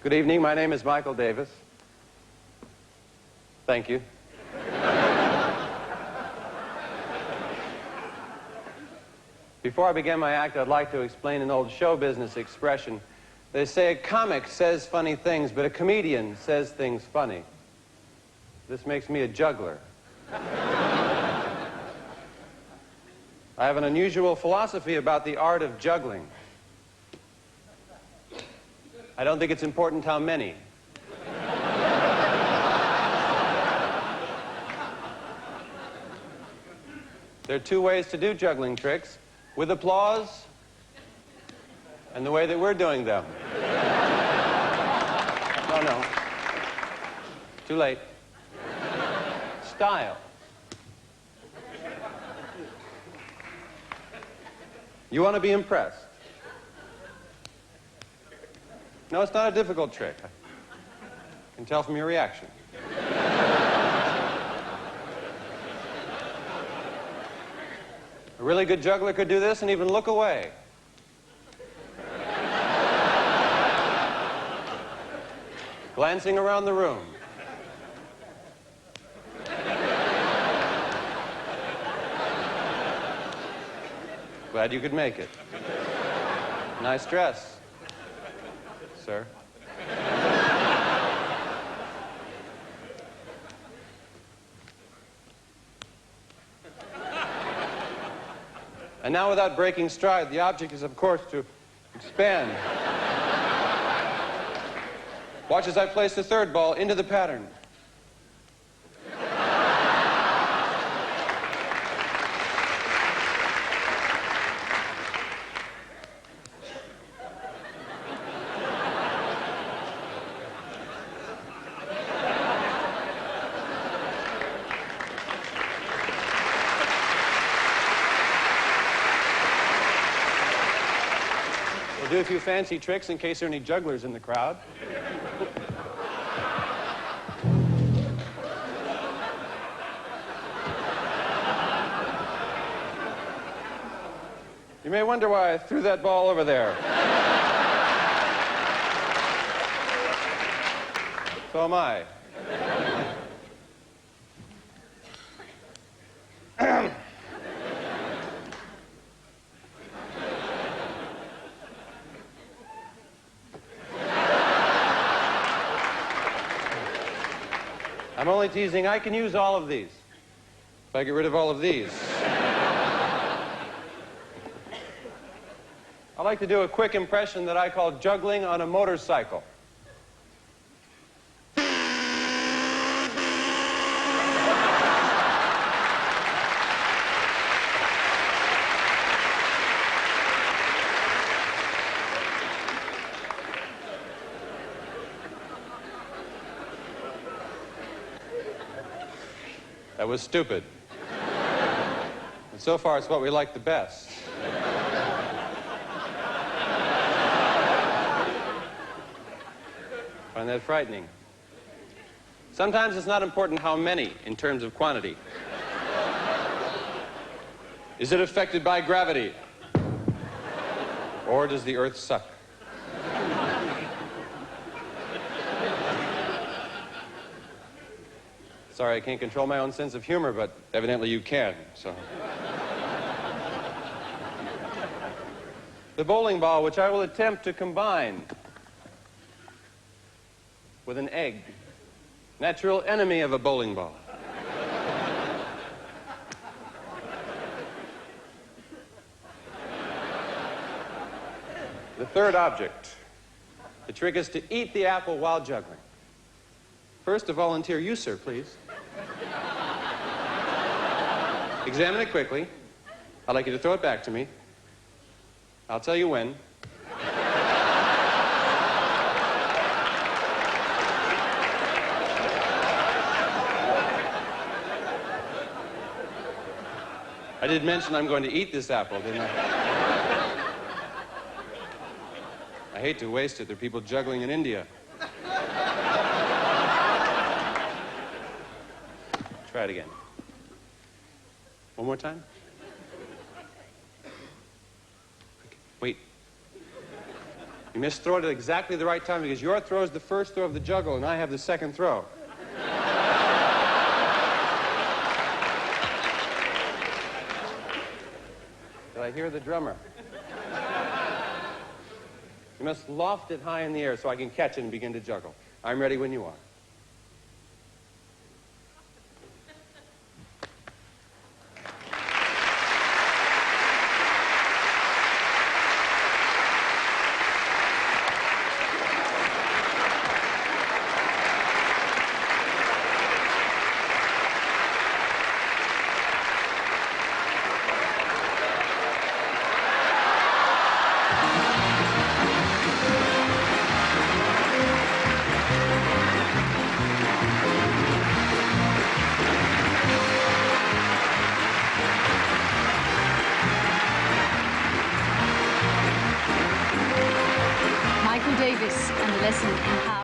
Good evening. My name is Michael Davis. Thank you. Before I begin my act, I'd like to explain an old show business expression. They say a comic says funny things, but a comedian says things funny. This makes me a juggler. I have an unusual philosophy about the art of juggling. I don't think it's important how many. There are two ways to do juggling tricks: with applause and the way that we're doing them. No. Too late. Style. You want to be impressed. No, it's not a difficult trick. I can tell from your reaction. A really good juggler could do this and even look away. Glancing around the room. Glad you could make it. Nice dress, sir. And now, without breaking stride, the object is, of course, to expand. Watch as I place the third ball into the pattern. We'll do a few fancy tricks in case there are any jugglers in the crowd. You may wonder why I threw that ball over there. So am I. I'm only teasing. I can use all of these. If I get rid of all of these. I like to do a quick impression that I call juggling on a motorcycle. That was stupid. And so far, it's what we like the best. Find that frightening. Sometimes it's not important how many in terms of quantity. Is it affected by gravity? Or does the earth suck? Sorry, I can't control my own sense of humor, but evidently you can, so. The bowling ball, which I will attempt to combine with an egg, natural enemy of a bowling ball. The third object. The trick is to eat the apple while juggling. First, a volunteer, you, sir, please. Examine it quickly. I'd like you to throw it back to me. I'll tell you when. I did mention I'm going to eat this apple, didn't I? I hate to waste it. There are people juggling in India. Try it again. One more time. Okay, wait. You misthrow it at exactly the right time because your throw is the first throw of the juggle and I have the second throw. Did I hear the drummer? You must loft it high in the air so I can catch it and begin to juggle. I'm ready when you are. Davis and the lesson in how